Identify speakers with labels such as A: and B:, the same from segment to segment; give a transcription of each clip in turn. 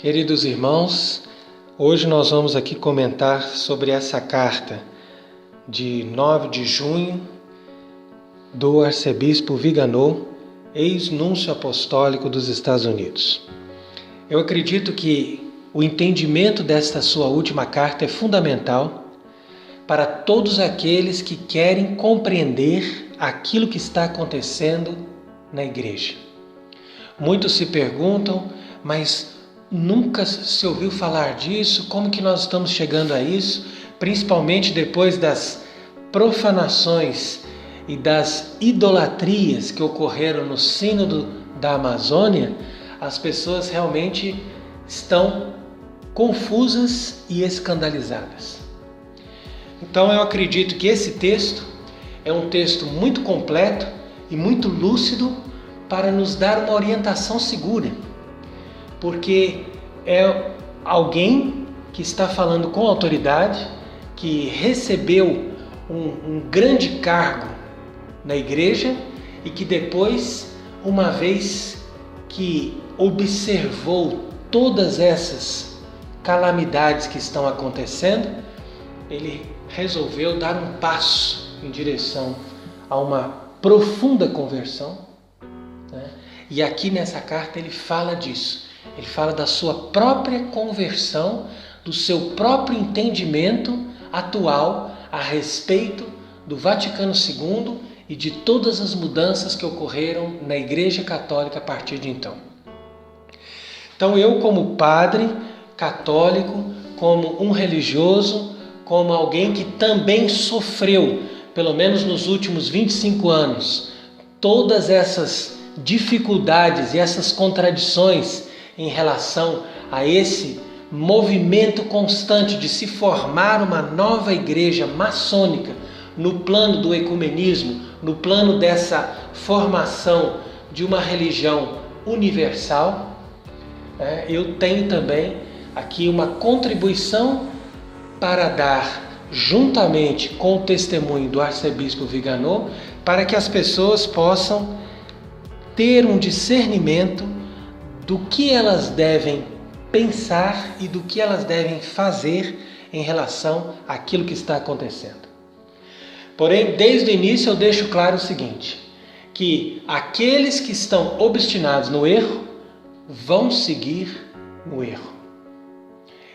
A: Queridos irmãos, hoje nós vamos aqui comentar sobre essa carta de 9 de junho do arcebispo Viganò, ex-núncio apostólico dos Estados Unidos. Eu acredito que o entendimento desta sua última carta é fundamental para todos aqueles que querem compreender aquilo que está acontecendo na igreja. Muitos se perguntam, mas nunca se ouviu falar disso? Como que nós estamos chegando a isso? Principalmente depois das profanações e das idolatrias que ocorreram no Sínodo da Amazônia, as pessoas realmente estão confusas e escandalizadas. Então eu acredito que esse texto é um texto muito completo e muito lúcido para nos dar uma orientação segura, porque é alguém que está falando com autoridade, que recebeu um grande cargo na igreja e que depois, uma vez que observou todas essas calamidades que estão acontecendo, ele resolveu dar um passo em direção a uma profunda conversão, né? E aqui nessa carta ele fala disso. Ele fala da sua própria conversão, do seu próprio entendimento atual a respeito do Vaticano II e de todas as mudanças que ocorreram na Igreja Católica a partir de então. Então eu, como padre católico, como um religioso, como alguém que também sofreu, pelo menos nos últimos 25 anos, todas essas dificuldades e essas contradições em relação a esse movimento constante de se formar uma nova igreja maçônica no plano do ecumenismo, no plano dessa formação de uma religião universal, eu tenho também aqui uma contribuição para dar, juntamente com o testemunho do arcebispo Viganò, para que as pessoas possam ter um discernimento do que elas devem pensar e do que elas devem fazer em relação àquilo que está acontecendo. Porém, desde o início eu deixo claro o seguinte, que aqueles que estão obstinados no erro vão seguir no erro.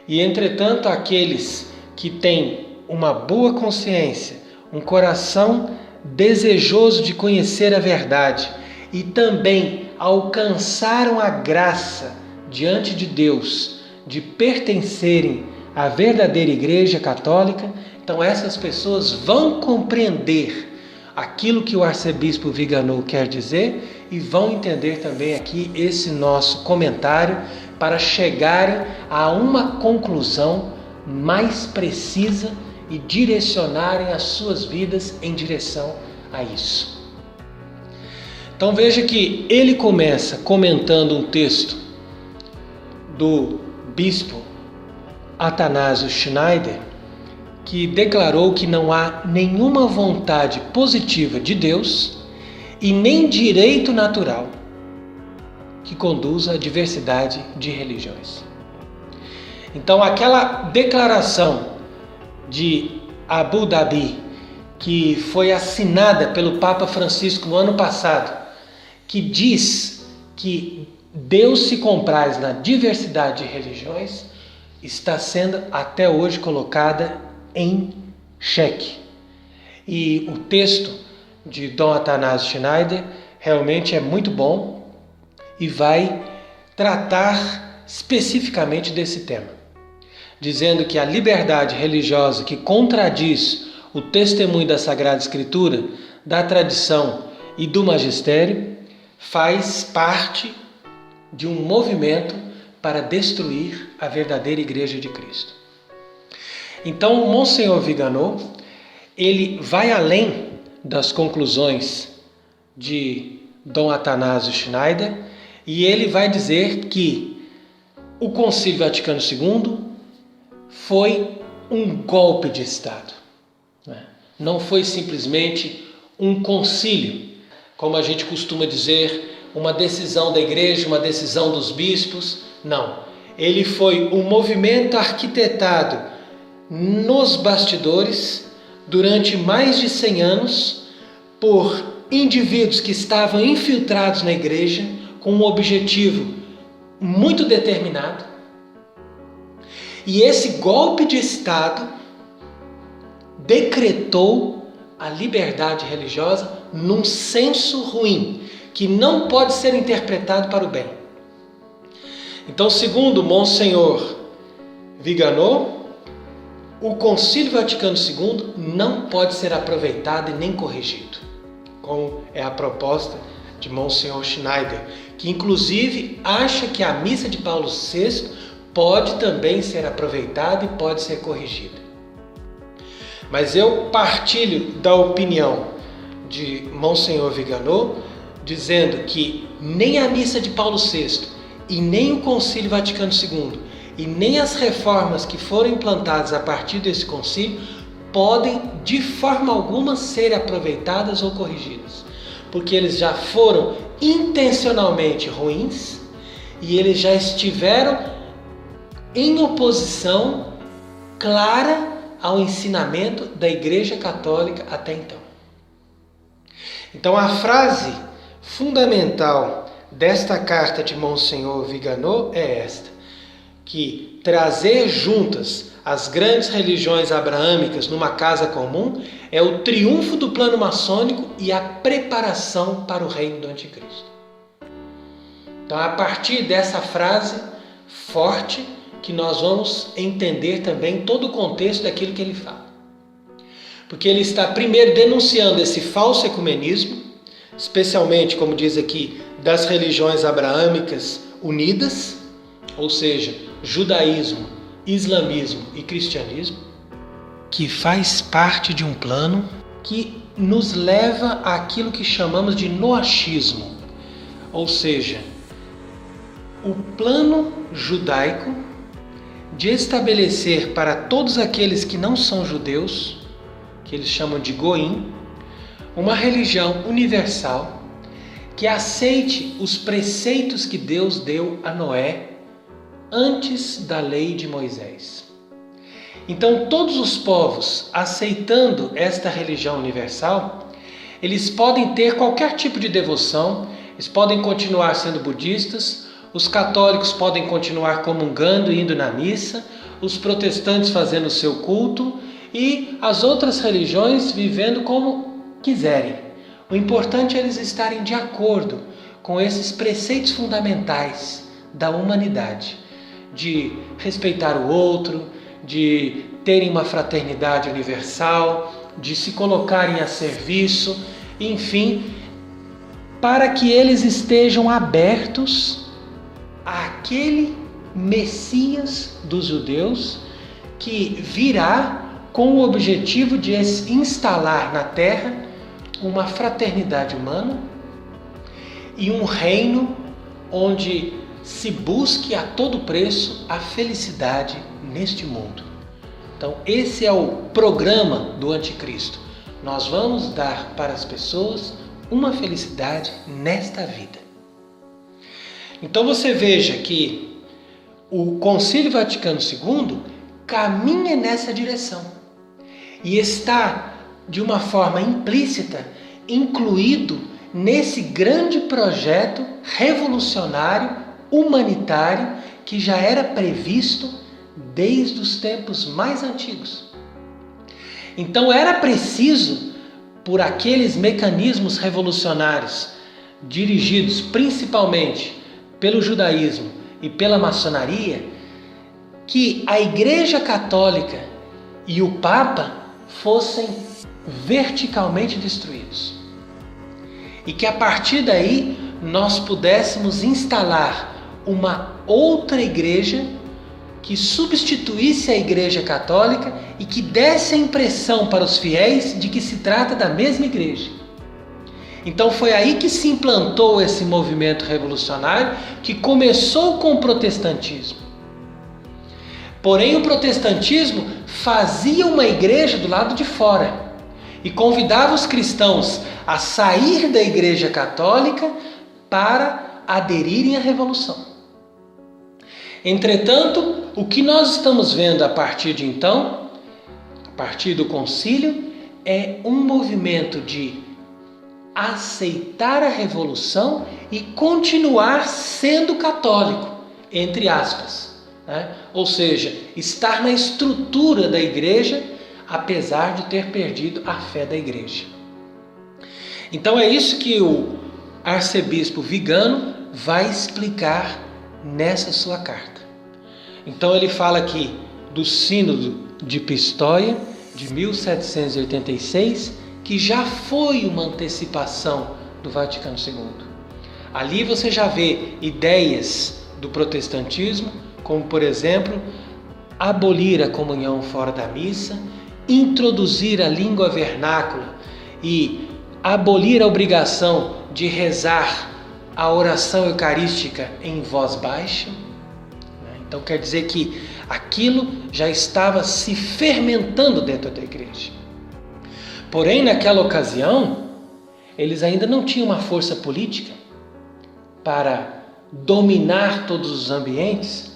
A: E, entretanto, aqueles que têm uma boa consciência, um coração desejoso de conhecer a verdade e também alcançaram a graça diante de Deus de pertencerem à verdadeira Igreja Católica, então essas pessoas vão compreender aquilo que o arcebispo Viganò quer dizer e vão entender também aqui esse nosso comentário para chegarem a uma conclusão mais precisa e direcionarem as suas vidas em direção a isso. Então veja que ele começa comentando um texto do bispo Athanásio Schneider, que declarou que não há nenhuma vontade positiva de Deus e nem direito natural que conduza à diversidade de religiões. Então aquela declaração de Abu Dhabi, que foi assinada pelo Papa Francisco no ano passado, que diz que Deus se compraz na diversidade de religiões, está sendo até hoje colocada em xeque. E o texto de Dom Athanásio Schneider realmente é muito bom e vai tratar especificamente desse tema, dizendo que a liberdade religiosa que contradiz o testemunho da Sagrada Escritura, da tradição e do magistério faz parte de um movimento para destruir a verdadeira Igreja de Cristo. Então, o Monsenhor Viganò, ele vai além das conclusões de Dom Athanásio Schneider e ele vai dizer que o Concílio Vaticano II foi um golpe de Estado. Não foi simplesmente um concílio, como a gente costuma dizer, uma decisão da igreja, uma decisão dos bispos. Não, ele foi um movimento arquitetado nos bastidores durante mais de 100 anos por indivíduos que estavam infiltrados na igreja com um objetivo muito determinado. E esse golpe de Estado decretou a liberdade religiosa num senso ruim, que não pode ser interpretado para o bem. Então, segundo Monsenhor Vigano, o Concílio Vaticano II não pode ser aproveitado e nem corrigido, como é a proposta de Monsenhor Schneider, que inclusive acha que a missa de Paulo VI pode também ser aproveitada e pode ser corrigida. Mas eu partilho da opinião de Monsenhor Vigano, dizendo que nem a missa de Paulo VI e nem o Concílio Vaticano II e nem as reformas que foram implantadas a partir desse concílio podem de forma alguma ser aproveitadas ou corrigidas, porque eles já foram intencionalmente ruins e eles já estiveram em oposição clara ao ensinamento da Igreja Católica até então. Então a frase fundamental desta carta de Monsenhor Vigano é esta, que trazer juntas as grandes religiões abraâmicas numa casa comum é o triunfo do plano maçônico e a preparação para o reino do anticristo. Então, a partir dessa frase forte, que nós vamos entender também todo o contexto daquilo que ele fala. Porque ele está primeiro denunciando esse falso ecumenismo, especialmente, como diz aqui, das religiões abraâmicas unidas, ou seja, judaísmo, islamismo e cristianismo, que faz parte de um plano que nos leva àquilo que chamamos de noachismo, ou seja, o plano judaico de estabelecer para todos aqueles que não são judeus, que eles chamam de Goim, uma religião universal que aceite os preceitos que Deus deu a Noé antes da lei de Moisés. Então, todos os povos aceitando esta religião universal, eles podem ter qualquer tipo de devoção, eles podem continuar sendo budistas, os católicos podem continuar comungando e indo na missa, os protestantes fazendo o seu culto e as outras religiões vivendo como quiserem. O importante é eles estarem de acordo com esses preceitos fundamentais da humanidade, de respeitar o outro, de terem uma fraternidade universal, de se colocarem a serviço, enfim, para que eles estejam abertos àquele Messias dos judeus que virá com o objetivo de instalar na terra uma fraternidade humana e um reino onde se busque a todo preço a felicidade neste mundo. Então, esse é o programa do anticristo. Nós vamos dar para as pessoas uma felicidade nesta vida. Então você veja que o Concílio Vaticano II caminha nessa direção e está, de uma forma implícita, incluído nesse grande projeto revolucionário, humanitário, que já era previsto desde os tempos mais antigos. Então era preciso, por aqueles mecanismos revolucionários dirigidos principalmente pelo judaísmo e pela maçonaria, que a Igreja Católica e o Papa fossem verticalmente destruídos. E que a partir daí nós pudéssemos instalar uma outra igreja que substituísse a Igreja Católica e que desse a impressão para os fiéis de que se trata da mesma igreja. Então foi aí que se implantou esse movimento revolucionário que começou com o protestantismo. Porém, o protestantismo fazia uma igreja do lado de fora e convidava os cristãos a sair da Igreja Católica para aderirem à Revolução. Entretanto, o que nós estamos vendo a partir de então, a partir do concílio, é um movimento de aceitar a revolução e continuar sendo católico, entre aspas, né? Ou seja, estar na estrutura da igreja, apesar de ter perdido a fé da igreja. Então é isso que o arcebispo Vigano vai explicar nessa sua carta. Então ele fala aqui do Sínodo de Pistoia, de 1786, que já foi uma antecipação do Vaticano II. Ali você já vê ideias do protestantismo, como por exemplo, abolir a comunhão fora da missa, introduzir a língua vernácula e abolir a obrigação de rezar a oração eucarística em voz baixa. Então quer dizer que aquilo já estava se fermentando dentro da igreja. Porém, naquela ocasião, eles ainda não tinham uma força política para dominar todos os ambientes.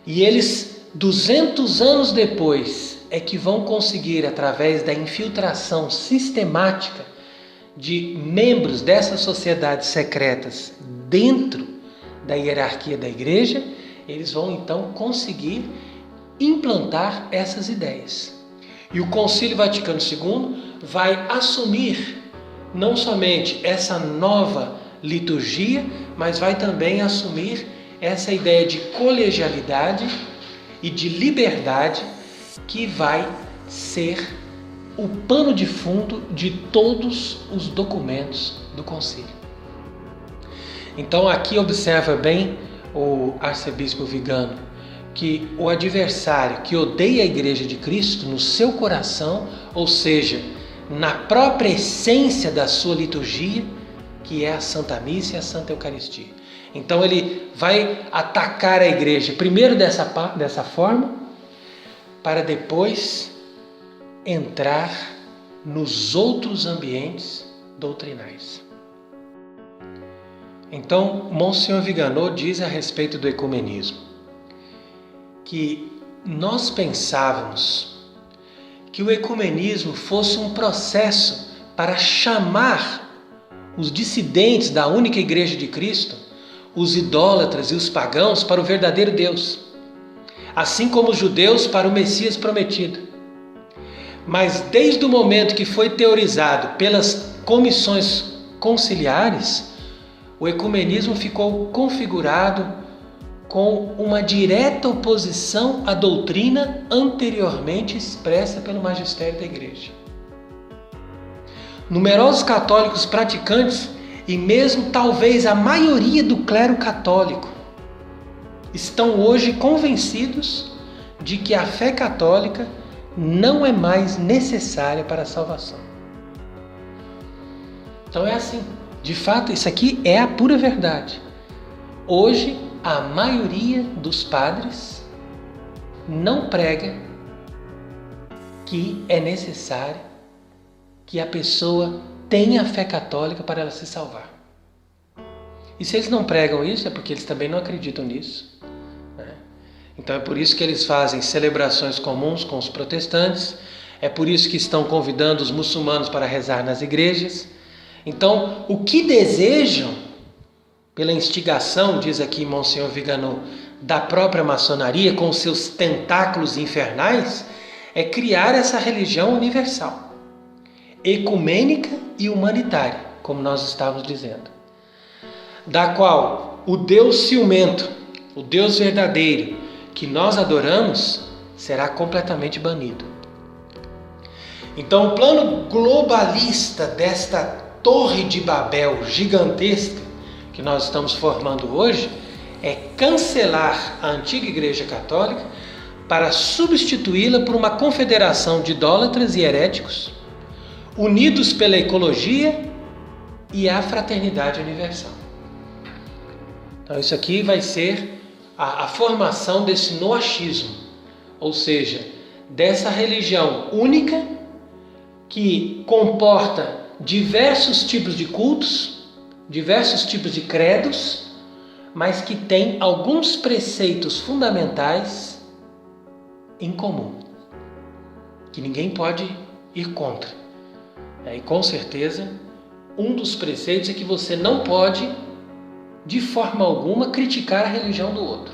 A: E eles, 200 anos depois, é que vão conseguir, através da infiltração sistemática de membros dessas sociedades secretas dentro da hierarquia da igreja, eles vão então conseguir implantar essas ideias. E o Concílio Vaticano II vai assumir não somente essa nova liturgia, mas vai também assumir essa ideia de colegialidade e de liberdade que vai ser o pano de fundo de todos os documentos do concílio. Então aqui observa bem o arcebispo Vigano que o adversário que odeia a Igreja de Cristo no seu coração, ou seja, na própria essência da sua liturgia, que é a Santa Missa e a Santa Eucaristia. Então ele vai atacar a igreja primeiro dessa forma, para depois entrar nos outros ambientes doutrinais. Então, Monsenhor Vigano diz a respeito do ecumenismo que nós pensávamos que o ecumenismo fosse um processo para chamar os dissidentes da única Igreja de Cristo, os idólatras e os pagãos, para o verdadeiro Deus, assim como os judeus para o Messias prometido. Mas desde o momento que foi teorizado pelas comissões conciliares, o ecumenismo ficou configurado com uma direta oposição à doutrina anteriormente expressa pelo magistério da Igreja. Numerosos católicos praticantes e mesmo talvez a maioria do clero católico estão hoje convencidos de que a fé católica não é mais necessária para a salvação. Então é assim, de fato isso aqui é a pura verdade. Hoje a maioria dos padres não prega que é necessário que a pessoa tenha a fé católica para ela se salvar. E se eles não pregam isso, é porque eles também não acreditam nisso, né? Então é por isso que eles fazem celebrações comuns com os protestantes, é por isso que estão convidando os muçulmanos para rezar nas igrejas. Então, o que desejam, pela instigação, diz aqui Monsenhor Vigano, da própria maçonaria, com seus tentáculos infernais, é criar essa religião universal, ecumênica e humanitária, como nós estávamos dizendo, da qual o Deus ciumento, o Deus verdadeiro, que nós adoramos, será completamente banido. Então, o plano globalista desta Torre de Babel gigantesca que nós estamos formando hoje é cancelar a antiga Igreja Católica para substituí-la por uma confederação de idólatras e heréticos, unidos pela ecologia e a fraternidade universal. Então isso aqui vai ser a formação desse noachismo, ou seja, dessa religião única que comporta diversos tipos de cultos, diversos tipos de credos, mas que tem alguns preceitos fundamentais em comum, que ninguém pode ir contra. E com certeza, um dos preceitos é que você não pode, de forma alguma, criticar a religião do outro.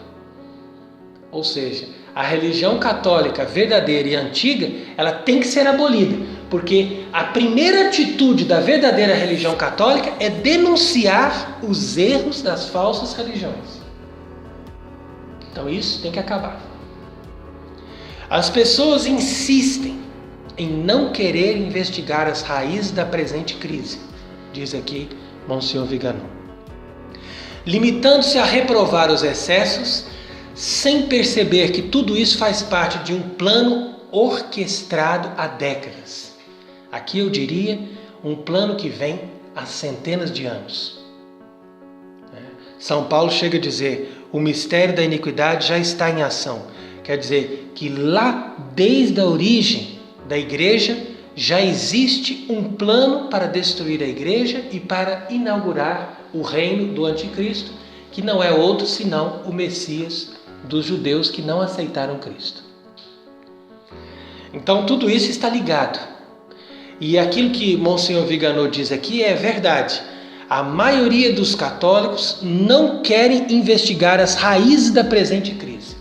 A: Ou seja, a religião católica verdadeira e antiga, ela tem que ser abolida, porque a primeira atitude da verdadeira religião católica é denunciar os erros das falsas religiões. Então isso tem que acabar. As pessoas insistem em não querer investigar as raízes da presente crise, diz aqui Monsenhor Viganò, limitando-se a reprovar os excessos, sem perceber que tudo isso faz parte de um plano orquestrado há décadas. Aqui eu diria um plano que vem há centenas de anos. São Paulo chega a dizer: o mistério da iniquidade já está em ação. Quer dizer que lá, desde a origem da igreja, já existe um plano para destruir a igreja e para inaugurar o reino do anticristo, que não é outro senão o Messias dos judeus que não aceitaram Cristo. Então tudo isso está ligado. E aquilo que Monsenhor Viganò diz aqui é verdade. A maioria dos católicos não querem investigar as raízes da presente crise,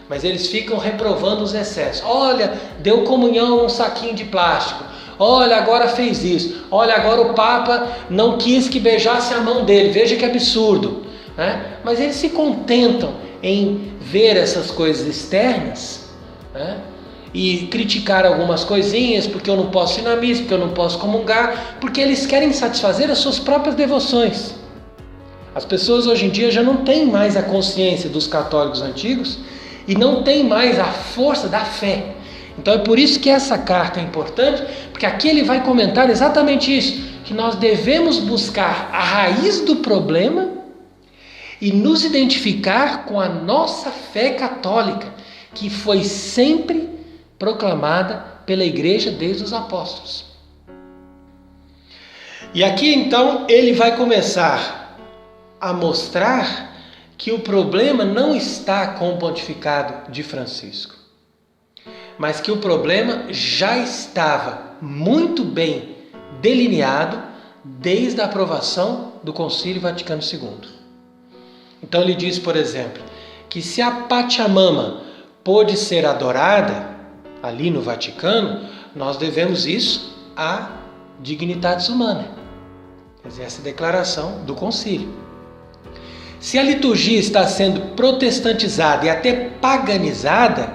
A: mas eles ficam reprovando os excessos. Olha, deu comunhão num saquinho de plástico. Olha, agora fez isso. Olha, agora o Papa não quis que beijasse a mão dele. Veja que absurdo. Mas eles se contentam em ver essas coisas externas, e criticar algumas coisinhas, porque eu não posso ir na missa, porque eu não posso comungar, porque eles querem satisfazer as suas próprias devoções. As pessoas hoje em dia já não têm mais a consciência dos católicos antigos e não têm mais a força da fé. Então é por isso que essa carta é importante, porque aqui ele vai comentar exatamente isso, que nós devemos buscar a raiz do problema e nos identificar com a nossa fé católica, que foi sempre proclamada pela igreja desde os apóstolos. E aqui então ele vai começar a mostrar que o problema não está com o pontificado de Francisco, mas que o problema já estava muito bem delineado desde a aprovação do Concílio Vaticano II. Então ele diz, por exemplo, que se a Pachamama pôde ser adorada ali no Vaticano, nós devemos isso à Dignitatis Humanae. Quer dizer, essa declaração do concílio. Se a liturgia está sendo protestantizada e até paganizada,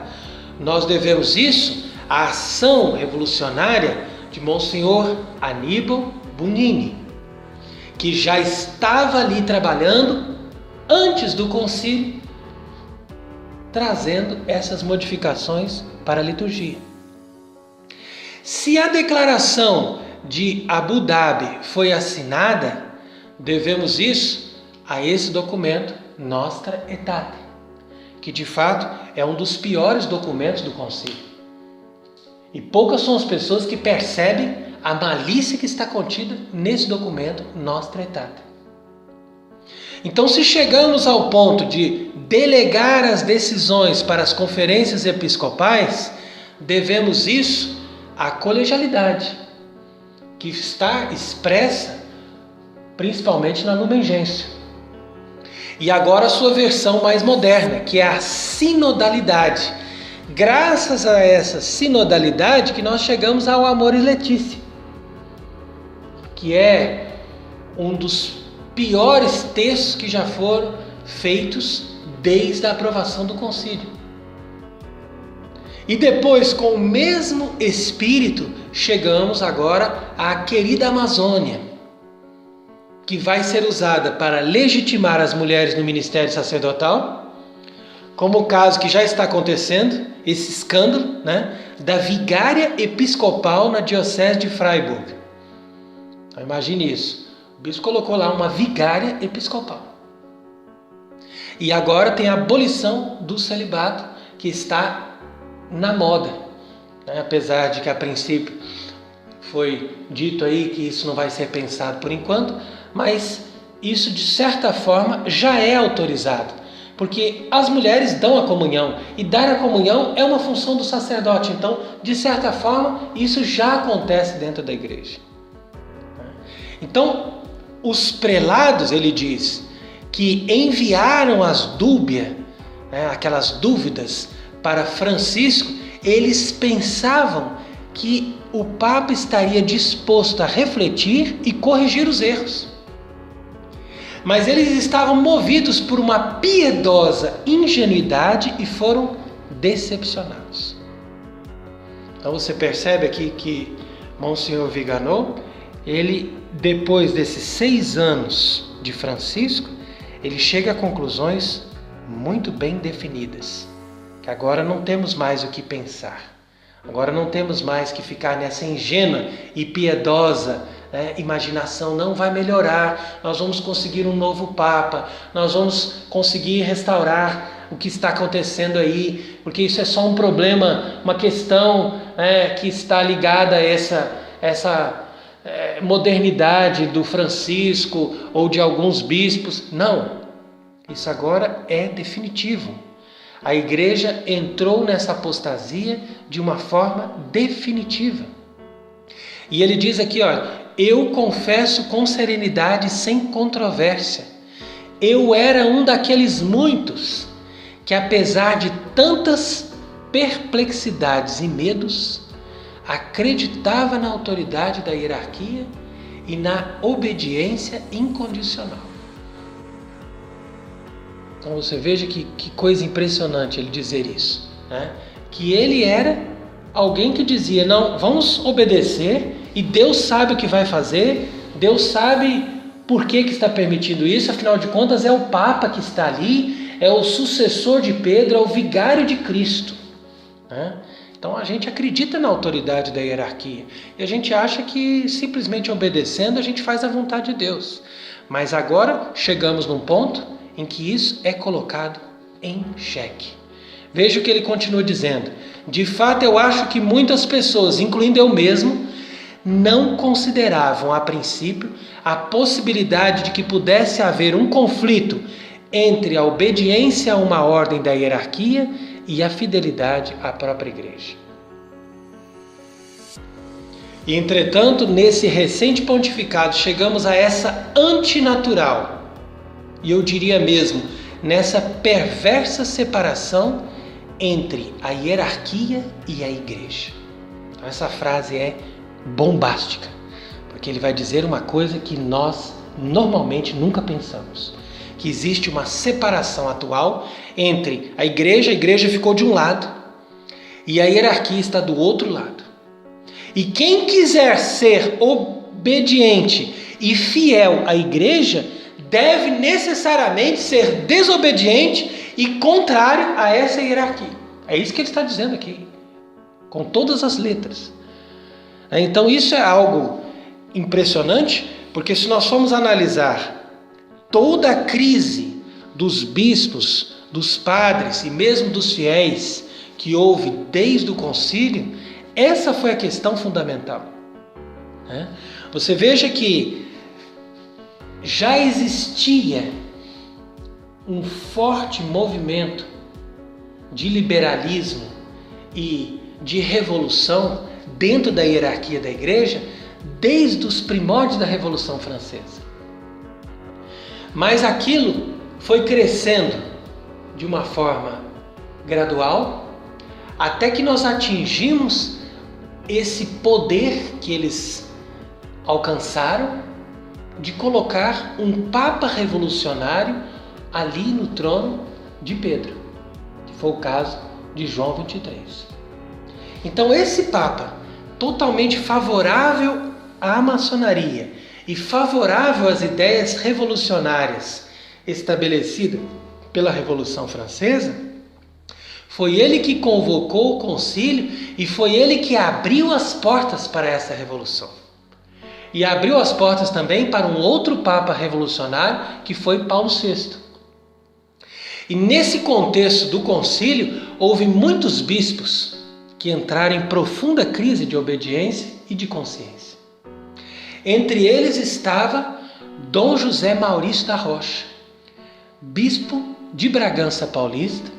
A: nós devemos isso à ação revolucionária de Monsenhor Aníbal Bugnini, que já estava ali trabalhando antes do concílio, trazendo essas modificações para a liturgia. Se a declaração de Abu Dhabi foi assinada, devemos isso a esse documento Nostra Aetate, que de fato é um dos piores documentos do concílio. E poucas são as pessoas que percebem a malícia que está contida nesse documento Nostra Aetate. Então, se chegamos ao ponto de delegar as decisões para as conferências episcopais, devemos isso à colegialidade, que está expressa principalmente na Lumen Gentium. E agora a sua versão mais moderna, que é a sinodalidade. Graças a essa sinodalidade que nós chegamos ao Amoris Laetitia, que é um dos piores textos que já foram feitos desde a aprovação do concílio. E depois, com o mesmo espírito, chegamos agora à querida Amazônia, que vai ser usada para legitimar as mulheres no ministério sacerdotal, como o caso que já está acontecendo, esse escândalo, da vigária episcopal na diocese de Freiburg. Então, imagine isso. O bispo colocou lá uma vigária episcopal. E agora tem a abolição do celibato, que está na moda. Apesar de que a princípio foi dito aí que isso não vai ser pensado por enquanto, mas isso de certa forma já é autorizado, porque as mulheres dão a comunhão, e dar a comunhão é uma função do sacerdote. Então, de certa forma, isso já acontece dentro da igreja. Então, os prelados, ele diz, que enviaram as dúbias, aquelas dúvidas para Francisco, eles pensavam que o Papa estaria disposto a refletir e corrigir os erros. Mas eles estavam movidos por uma piedosa ingenuidade e foram decepcionados. Então você percebe aqui que Monsenhor Viganò, ele, depois desses 6 anos de Francisco, ele chega a conclusões muito bem definidas. Que agora não temos mais o que pensar. Agora não temos mais que ficar nessa ingênua e piedosa imaginação. Não vai melhorar, nós vamos conseguir um novo Papa, nós vamos conseguir restaurar o que está acontecendo aí, porque isso é só um problema, uma questão que está ligada a essa modernidade do Francisco ou de alguns bispos. Não, isso agora é definitivo. A igreja entrou nessa apostasia de uma forma definitiva. E ele diz aqui, olha, eu confesso com serenidade, sem controvérsia. Eu era um daqueles muitos que, apesar de tantas perplexidades e medos, acreditava na autoridade da hierarquia e na obediência incondicional. Então você veja que coisa impressionante ele dizer isso, que ele era alguém que dizia, não, vamos obedecer e Deus sabe o que vai fazer, Deus sabe por que está permitindo isso, afinal de contas é o Papa que está ali, é o sucessor de Pedro, é o vigário de Cristo. Então a gente acredita na autoridade da hierarquia e a gente acha que simplesmente obedecendo a gente faz a vontade de Deus. Mas agora chegamos num ponto em que isso é colocado em xeque. Veja o que ele continua dizendo. De fato, eu acho que muitas pessoas, incluindo eu mesmo, não consideravam a princípio a possibilidade de que pudesse haver um conflito entre a obediência a uma ordem da hierarquia e a fidelidade à própria igreja. E, entretanto, nesse recente pontificado, chegamos a essa antinatural, e eu diria mesmo, nessa perversa separação entre a hierarquia e a igreja. Então essa frase é bombástica, porque ele vai dizer uma coisa que nós normalmente nunca pensamos, que existe uma separação atual entre a igreja ficou de um lado e a hierarquia está do outro lado. E quem quiser ser obediente e fiel à igreja deve necessariamente ser desobediente e contrário a essa hierarquia. É isso que ele está dizendo aqui, com todas as letras. Então isso é algo impressionante, porque se nós formos analisar toda a crise dos bispos, dos padres e mesmo dos fiéis que houve desde o concílio, essa foi a questão fundamental. Você veja que já existia um forte movimento de liberalismo e de revolução dentro da hierarquia da igreja desde os primórdios da Revolução Francesa. Mas aquilo foi crescendo de uma forma gradual até que nós atingimos esse poder que eles alcançaram de colocar um Papa revolucionário ali no trono de Pedro, que foi o caso de João 23. Então esse Papa, totalmente favorável à maçonaria e favorável às ideias revolucionárias estabelecidas pela Revolução Francesa, foi ele que convocou o concílio e foi ele que abriu as portas para essa revolução. E abriu as portas também para um outro Papa revolucionário, que foi Paulo VI. E nesse contexto do concílio, houve muitos bispos que entraram em profunda crise de obediência e de consciência. Entre eles estava Dom José Maurício da Rocha, bispo de Bragança Paulista,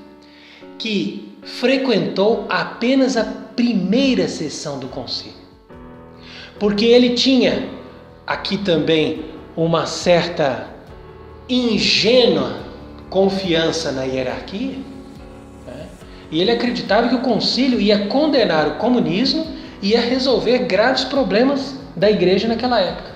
A: que frequentou apenas a primeira sessão do concílio. Porque ele tinha aqui também uma certa ingênua confiança na hierarquia, né? E ele acreditava que o concílio ia condenar o comunismo e ia resolver graves problemas da igreja naquela época.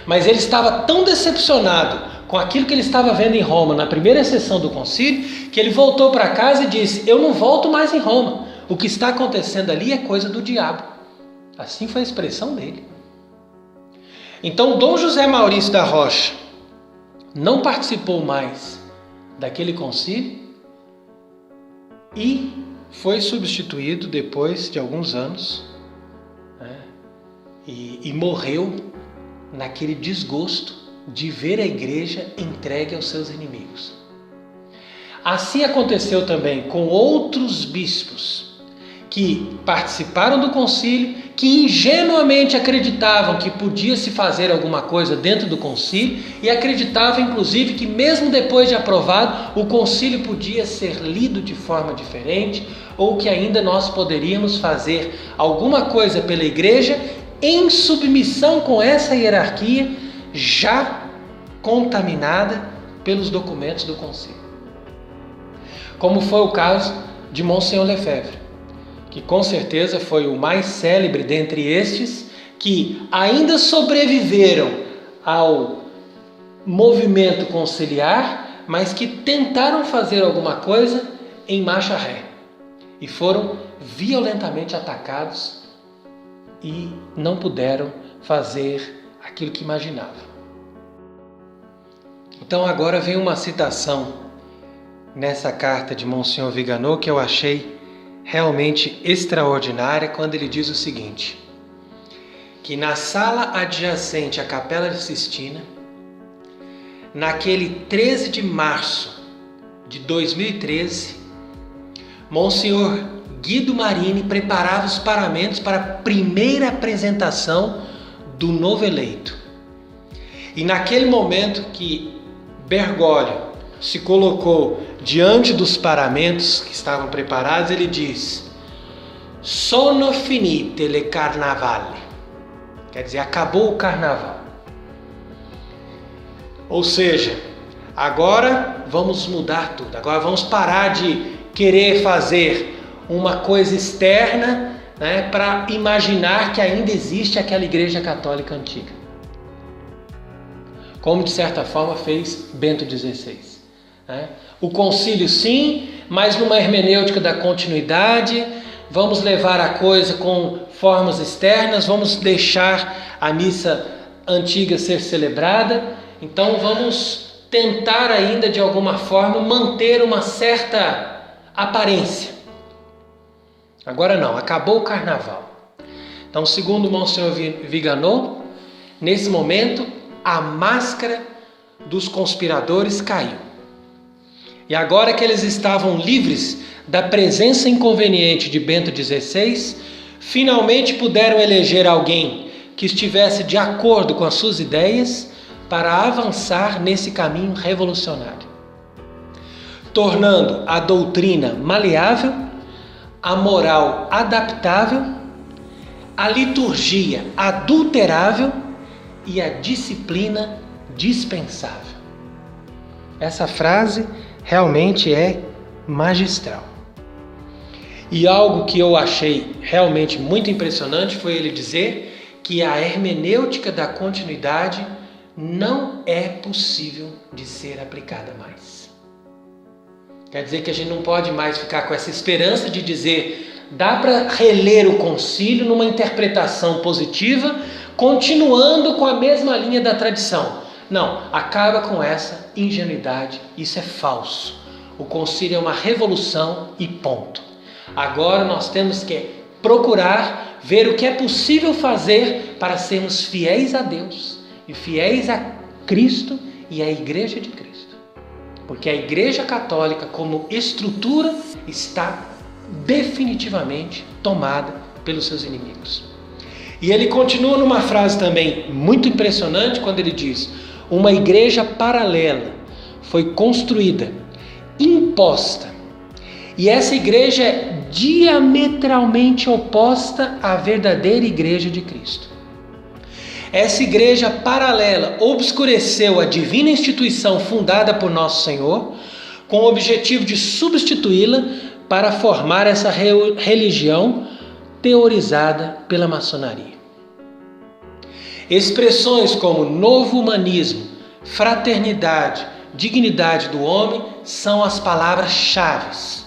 A: Mas ele estava tão decepcionado com aquilo que ele estava vendo em Roma na primeira sessão do concílio, que ele voltou para casa e disse: eu não volto mais em Roma, o que está acontecendo ali é coisa do diabo. Assim foi a expressão dele. Então Dom José Maurício da Rocha não participou mais daquele concílio e foi substituído depois de alguns anos, né, e morreu naquele desgosto de ver a igreja entregue aos seus inimigos. Assim aconteceu também com outros bispos que participaram do concílio, que ingenuamente acreditavam que podia se fazer alguma coisa dentro do concílio e acreditavam inclusive que mesmo depois de aprovado o concílio podia ser lido de forma diferente ou que ainda nós poderíamos fazer alguma coisa pela igreja em submissão com essa hierarquia já contaminada pelos documentos do concílio. Como foi o caso de Monsenhor Lefebvre, que com certeza foi o mais célebre dentre estes, que ainda sobreviveram ao movimento conciliar, mas que tentaram fazer alguma coisa em marcha ré e foram violentamente atacados e não puderam fazer aquilo que imaginavam. Então agora vem uma citação nessa carta de Monsenhor Viganò que eu achei realmente extraordinária, quando ele diz o seguinte: que na sala adjacente à Capela Sistina, naquele 13 de março de 2013, Monsenhor Guido Marini preparava os paramentos para a primeira apresentação do novo eleito. E naquele momento que Bergoglio se colocou diante dos paramentos que estavam preparados, ele diz: sono finite le carnavale. Quer dizer, acabou o carnaval. Ou seja, agora vamos mudar tudo. Agora vamos parar de querer fazer uma coisa externa, né, para imaginar que ainda existe aquela igreja católica antiga. Como de certa forma fez Bento XVI. O concílio sim, mas numa hermenêutica da continuidade, vamos levar a coisa com formas externas, vamos deixar a missa antiga ser celebrada, então vamos tentar ainda de alguma forma manter uma certa aparência. Agora não, acabou o carnaval. Então, segundo Monsenhor Viganò, nesse momento a máscara dos conspiradores caiu. E agora que eles estavam livres da presença inconveniente de Bento XVI, finalmente puderam eleger alguém que estivesse de acordo com as suas ideias para avançar nesse caminho revolucionário, tornando a doutrina maleável, a moral adaptável, a liturgia adulterável e a disciplina dispensável. Essa frase realmente é magistral. E algo que eu achei realmente muito impressionante foi ele dizer que a hermenêutica da continuidade não é possível de ser aplicada mais. Quer dizer que a gente não pode mais ficar com essa esperança de dizer: dá para reler o concílio numa interpretação positiva, continuando com a mesma linha da tradição. Não, acaba com essa ingenuidade, isso é falso. O concílio é uma revolução e ponto. Agora nós temos que procurar ver o que é possível fazer para sermos fiéis a Deus e fiéis a Cristo e à Igreja de Cristo. Porque a Igreja Católica, como estrutura, está definitivamente tomada pelos seus inimigos. E ele continua numa frase também muito impressionante quando ele diz: uma igreja paralela foi construída, imposta. E essa igreja é diametralmente oposta à verdadeira igreja de Cristo. Essa igreja paralela obscureceu a divina instituição fundada por nosso Senhor, com o objetivo de substituí-la para formar essa religião teorizada pela maçonaria. Expressões como novo humanismo, fraternidade, dignidade do homem são as palavras-chave.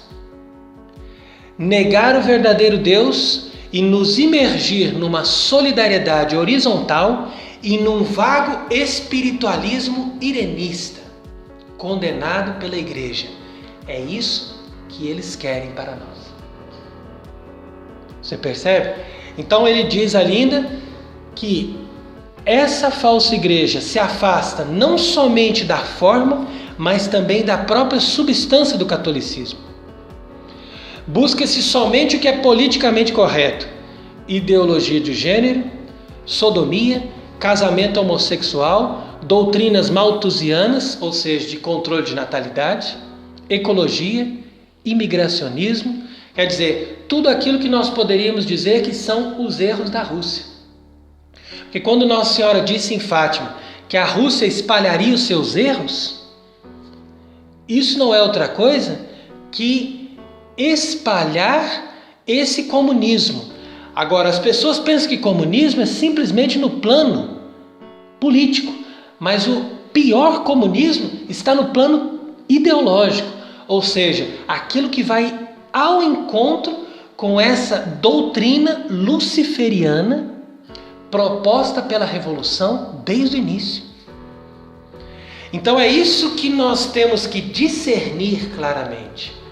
A: Negar o verdadeiro Deus e nos imergir numa solidariedade horizontal e num vago espiritualismo irenista, condenado pela igreja. É isso que eles querem para nós. Você percebe? Então ele diz ainda que essa falsa igreja se afasta não somente da forma, mas também da própria substância do catolicismo. Busca-se somente o que é politicamente correto: ideologia de gênero, sodomia, casamento homossexual, doutrinas malthusianas, ou seja, de controle de natalidade, ecologia, imigracionismo, quer dizer, tudo aquilo que nós poderíamos dizer que são os erros da Rússia. Porque quando Nossa Senhora disse em Fátima que a Rússia espalharia os seus erros, isso não é outra coisa que espalhar esse comunismo. Agora, as pessoas pensam que comunismo é simplesmente no plano político, mas o pior comunismo está no plano ideológico, ou seja, aquilo que vai ao encontro com essa doutrina luciferiana proposta pela Revolução desde o início. Então é isso que nós temos que discernir claramente.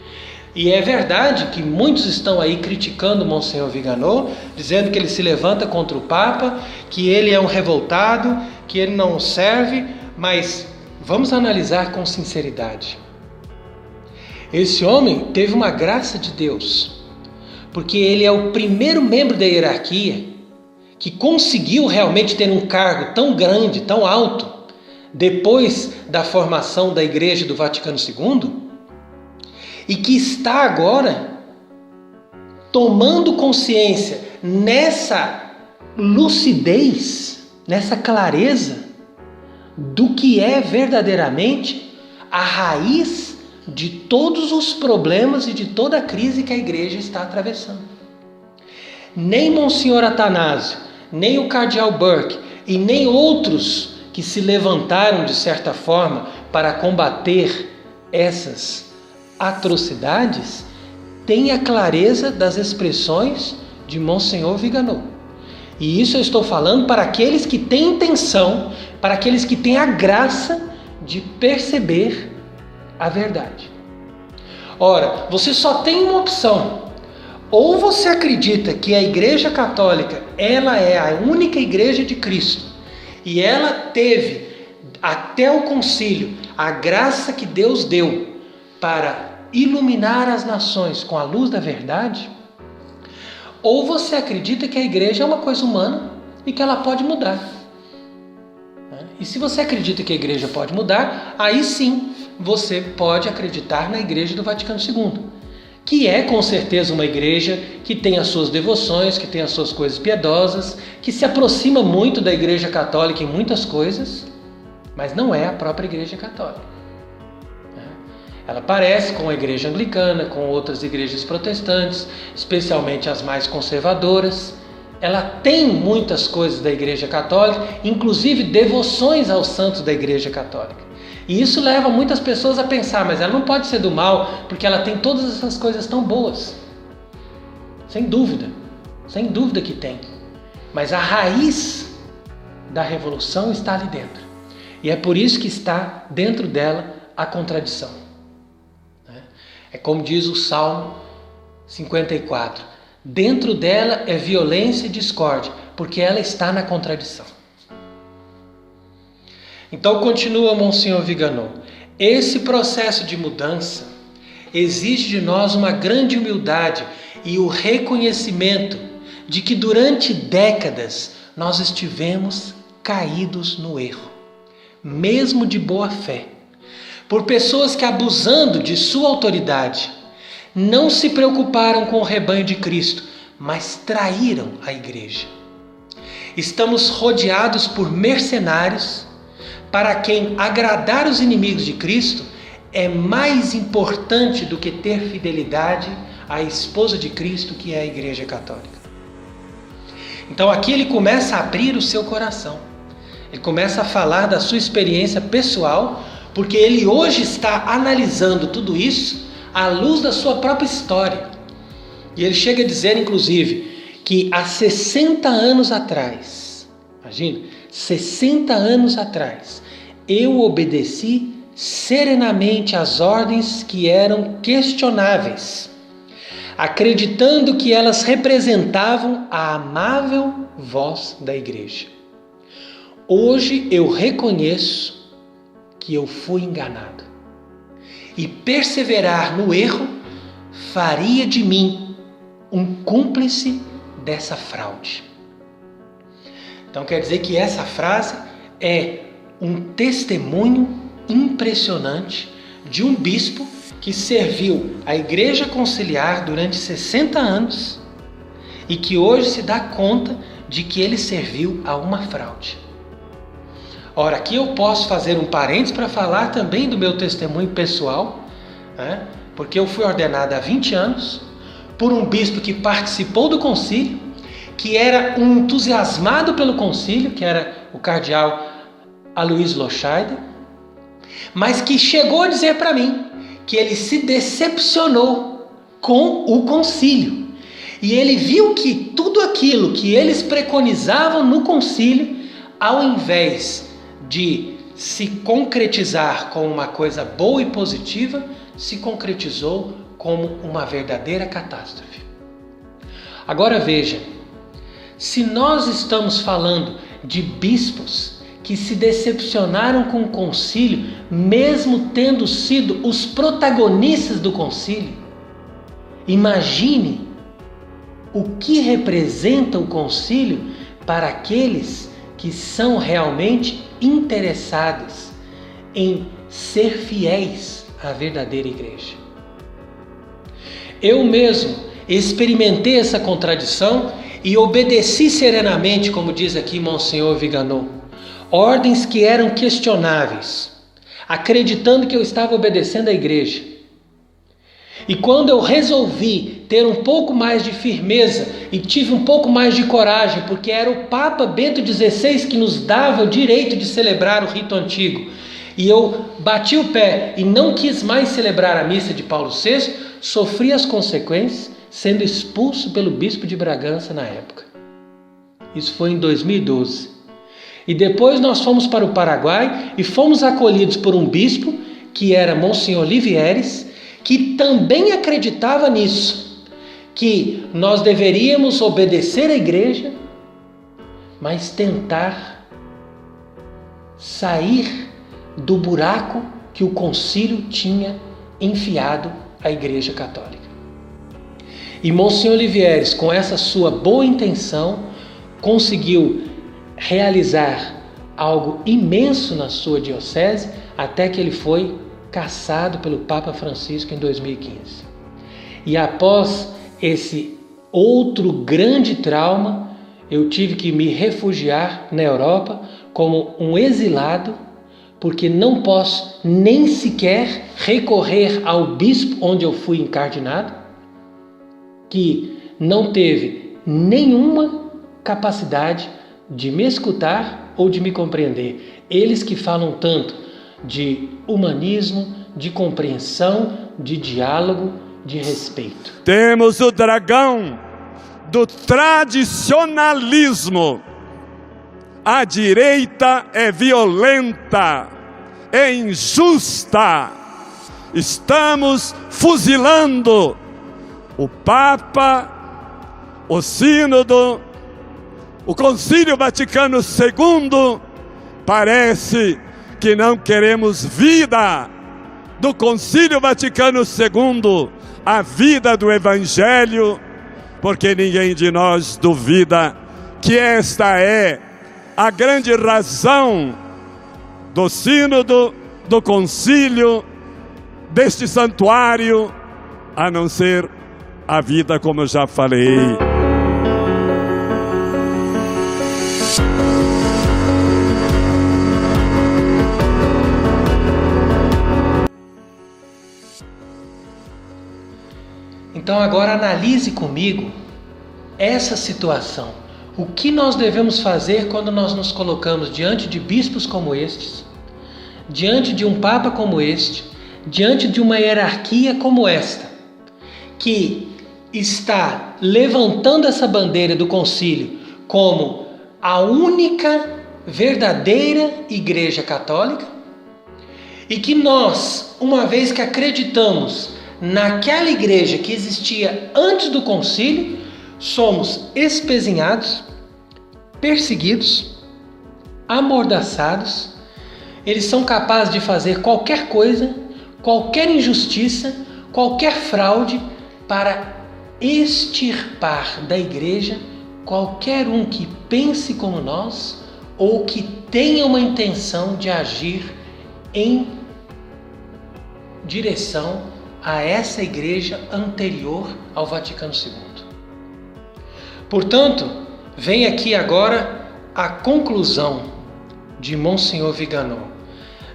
A: E é verdade que muitos estão aí criticando Monsenhor Viganò, dizendo que ele se levanta contra o Papa, que ele é um revoltado, que ele não serve, mas vamos analisar com sinceridade. Esse homem teve uma graça de Deus, porque ele é o primeiro membro da hierarquia que conseguiu realmente ter um cargo tão grande, tão alto, depois da formação da Igreja do Vaticano II, e que está agora tomando consciência nessa lucidez, nessa clareza do que é verdadeiramente a raiz de todos os problemas e de toda a crise que a igreja está atravessando. Nem Monsenhor Atanásio, nem o Cardeal Burke e nem outros que se levantaram de certa forma para combater essas atrocidades têm a clareza das expressões de Monsenhor Viganò. E isso eu estou falando para aqueles que têm intenção, para aqueles que têm a graça de perceber a verdade. Ora, você só tem uma opção: ou você acredita que a Igreja Católica ela é a única Igreja de Cristo e ela teve até o concílio a graça que Deus deu para iluminar as nações com a luz da verdade, ou você acredita que a igreja é uma coisa humana e que ela pode mudar. E se você acredita que a igreja pode mudar, aí sim você pode acreditar na Igreja do Vaticano II, que é com certeza uma igreja que tem as suas devoções, que tem as suas coisas piedosas, que se aproxima muito da Igreja Católica em muitas coisas, mas não é a própria Igreja Católica. Ela parece com a igreja anglicana, com outras igrejas protestantes, especialmente as mais conservadoras. Ela tem muitas coisas da igreja católica, inclusive devoções aos santos da igreja católica. E isso leva muitas pessoas a pensar, mas ela não pode ser do mal, porque ela tem todas essas coisas tão boas. Sem dúvida que tem. Mas a raiz da revolução está ali dentro. E é por isso que está dentro dela a contradição. É como diz o Salmo 54. Dentro dela é violência e discórdia, porque ela está na contradição. Então continua Monsenhor Viganò. Esse processo de mudança exige de nós uma grande humildade e o reconhecimento de que durante décadas nós estivemos caídos no erro, mesmo de boa fé, por pessoas que, abusando de sua autoridade, não se preocuparam com o rebanho de Cristo, mas traíram a igreja. Estamos rodeados por mercenários para quem agradar os inimigos de Cristo é mais importante do que ter fidelidade à esposa de Cristo, que é a Igreja Católica. Então aqui ele começa a abrir o seu coração. Ele começa a falar da sua experiência pessoal, porque ele hoje está analisando tudo isso à luz da sua própria história. E ele chega a dizer, inclusive, que há 60 anos atrás, imagina, 60 anos atrás, eu obedeci serenamente às ordens que eram questionáveis, acreditando que elas representavam a amável voz da igreja. Hoje eu reconheço que eu fui enganado, e perseverar no erro faria de mim um cúmplice dessa fraude. Então quer dizer que essa frase é um testemunho impressionante de um bispo que serviu a Igreja Conciliar durante 60 anos e que hoje se dá conta de que ele serviu a uma fraude. Ora, aqui eu posso fazer um parênteses para falar também do meu testemunho pessoal, né? Porque eu fui ordenado há 20 anos por um bispo que participou do concílio, que era um entusiasmado pelo concílio, que era o cardeal Aloysio Loscheider, mas que chegou a dizer para mim que ele se decepcionou com o concílio. E ele viu que tudo aquilo que eles preconizavam no concílio, ao invés de se concretizar como uma coisa boa e positiva, se concretizou como uma verdadeira catástrofe. Agora veja, se nós estamos falando de bispos que se decepcionaram com o concílio, mesmo tendo sido os protagonistas do concílio, imagine o que representa o concílio para aqueles que são realmente interessados em ser fiéis à verdadeira igreja. Eu mesmo experimentei essa contradição e obedeci serenamente, como diz aqui Monsenhor Viganò, ordens que eram questionáveis, acreditando que eu estava obedecendo à igreja. E quando eu resolvi ter um pouco mais de firmeza e tive um pouco mais de coragem, porque era o Papa Bento XVI que nos dava o direito de celebrar o rito antigo, e eu bati o pé e não quis mais celebrar a missa de Paulo VI, sofri as consequências, sendo expulso pelo bispo de Bragança na época. Isso foi em 2012. E depois nós fomos para o Paraguai e fomos acolhidos por um bispo, que era Monsenhor Livieres, que também acreditava nisso, que nós deveríamos obedecer à igreja, mas tentar sair do buraco que o concílio tinha enfiado à Igreja Católica. E Monsenhor Livieres, com essa sua boa intenção, conseguiu realizar algo imenso na sua diocese, até que ele foi cassado pelo Papa Francisco em 2015. E após esse outro grande trauma, eu tive que me refugiar na Europa como um exilado, porque não posso nem sequer recorrer ao bispo onde eu fui encardinado, que não teve nenhuma capacidade de me escutar ou de me compreender. Eles que falam tanto de humanismo, de compreensão, de diálogo, de respeito.
B: Temos o dragão do tradicionalismo. A direita é violenta, é injusta. Estamos fuzilando o Papa, o Sínodo, o Concílio Vaticano II. Parece que não queremos vida do Concílio Vaticano II, a vida do Evangelho, porque ninguém de nós duvida que esta é a grande razão do sínodo, do concílio, deste santuário, a não ser a vida, como eu já falei.
A: Então agora analise comigo essa situação. O que nós devemos fazer quando nós nos colocamos diante de bispos como estes, diante de um papa como este, diante de uma hierarquia como esta, que está levantando essa bandeira do concílio como a única verdadeira Igreja Católica, e que nós, uma vez que acreditamos naquela igreja que existia antes do concílio, somos espezinhados, perseguidos, amordaçados. Eles são capazes de fazer qualquer coisa, qualquer injustiça, qualquer fraude para extirpar da igreja qualquer um que pense como nós ou que tenha uma intenção de agir em direção a essa igreja anterior ao Vaticano II. Portanto, vem aqui agora a conclusão de Monsenhor Viganò.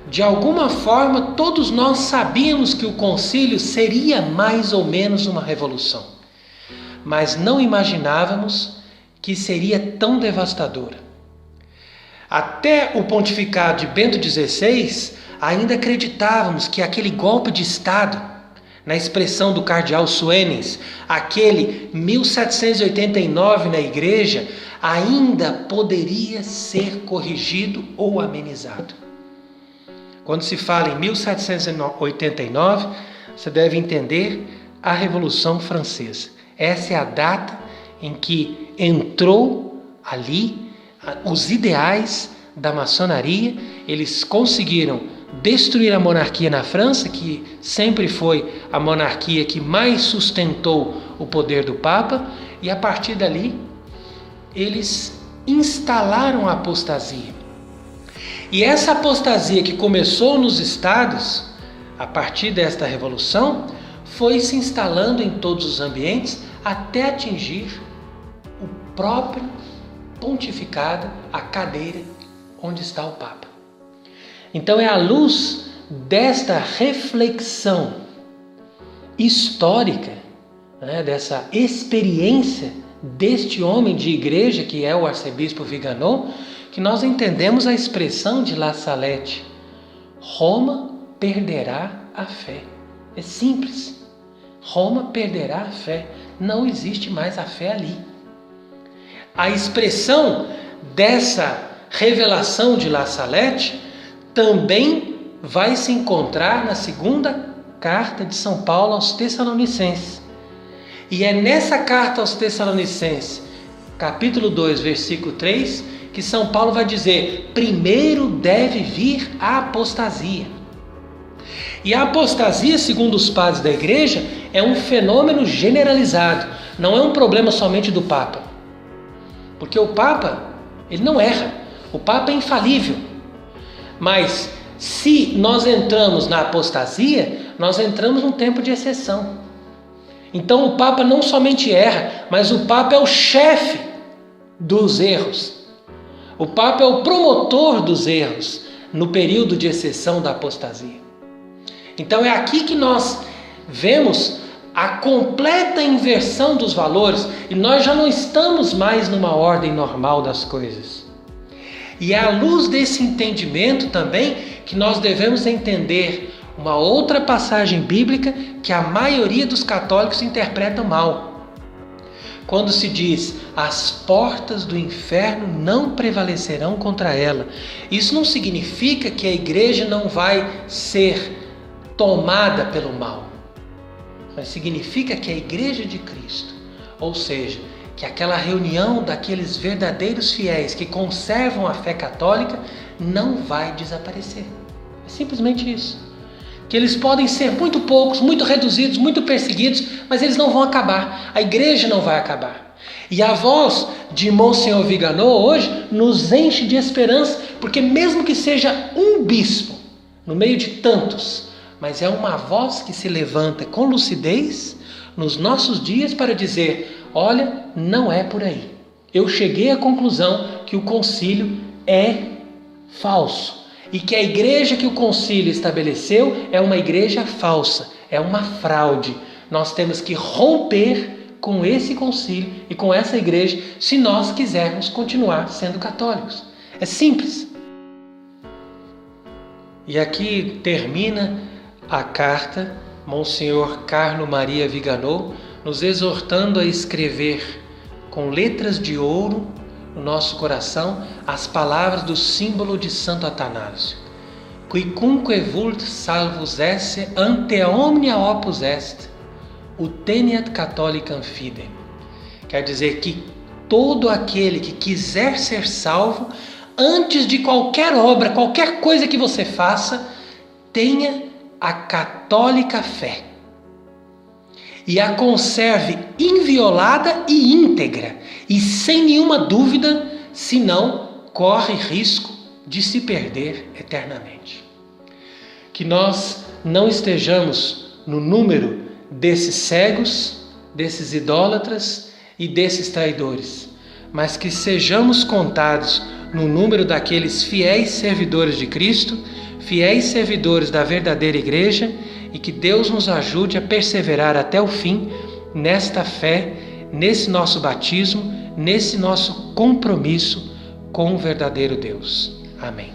A: De alguma forma, todos nós sabíamos que o concílio seria mais ou menos uma revolução, mas não imaginávamos que seria tão devastadora. Até o pontificado de Bento XVI, ainda acreditávamos que aquele golpe de Estado, na expressão do cardeal Suenens, aquele 1789 na igreja, ainda poderia ser corrigido ou amenizado. Quando se fala em 1789, você deve entender a Revolução Francesa. Essa é a data em que entrou ali os ideais da maçonaria. Eles conseguiram destruir a monarquia na França, que sempre foi a monarquia que mais sustentou o poder do Papa, e a partir dali eles instalaram a apostasia. E essa apostasia que começou nos estados, a partir desta revolução, foi se instalando em todos os ambientes até atingir o próprio pontificado, a cadeira onde está o Papa. Então é à luz desta reflexão histórica, dessa experiência deste homem de igreja que é o arcebispo Viganò, que nós entendemos a expressão de La Salette: Roma perderá a fé. É simples. Roma perderá a fé. Não existe mais a fé ali. A expressão dessa revelação de La Salette também vai se encontrar na segunda carta de São Paulo aos Tessalonicenses. E é nessa carta aos Tessalonicenses, capítulo 2, versículo 3, que São Paulo vai dizer: primeiro deve vir a apostasia. E a apostasia, segundo os padres da igreja, é um fenômeno generalizado. Não é um problema somente do Papa. Porque o Papa, ele não erra. O Papa é infalível. Mas se nós entramos na apostasia, nós entramos num tempo de exceção. Então o Papa não somente erra, mas o Papa é o chefe dos erros. O Papa é o promotor dos erros no período de exceção da apostasia. Então é aqui que nós vemos a completa inversão dos valores e nós já não estamos mais numa ordem normal das coisas. E é à luz desse entendimento também que nós devemos entender uma outra passagem bíblica que a maioria dos católicos interpretam mal. Quando se diz: as portas do inferno não prevalecerão contra ela. Isso não significa que a igreja não vai ser tomada pelo mal, mas significa que a igreja de Cristo, ou seja, que aquela reunião daqueles verdadeiros fiéis que conservam a fé católica, não vai desaparecer. É simplesmente isso. que eles podem ser muito poucos, muito reduzidos, muito perseguidos, mas eles não vão acabar. A igreja não vai acabar. E a voz de Monsenhor Viganò hoje nos enche de esperança, porque mesmo que seja um bispo, no meio de tantos, mas é uma voz que se levanta com lucidez nos nossos dias para dizer: olha, não é por aí. Eu cheguei à conclusão que o concílio é falso e que a igreja que o concílio estabeleceu é uma igreja falsa, é uma fraude. Nós temos que romper com esse concílio e com essa igreja se nós quisermos continuar sendo católicos. É simples. E aqui termina a carta Monsenhor Carlo Maria Viganò nos exortando a escrever com letras de ouro no nosso coração as palavras do símbolo de Santo Atanásio. Quicunque vult salvus esse ante omnia opus est, uteniat catholicam fidem. Quer dizer que todo aquele que quiser ser salvo, antes de qualquer obra, qualquer coisa que você faça, tenha a católica fé e a conserve inviolada e íntegra, e sem nenhuma dúvida, senão corre risco de se perder eternamente. Que nós não estejamos no número desses cegos, desses idólatras e desses traidores, mas que sejamos contados no número daqueles fiéis servidores de Cristo, fiéis servidores da verdadeira igreja, e que Deus nos ajude a perseverar até o fim nesta fé, nesse nosso batismo, nesse nosso compromisso com o verdadeiro Deus. Amém.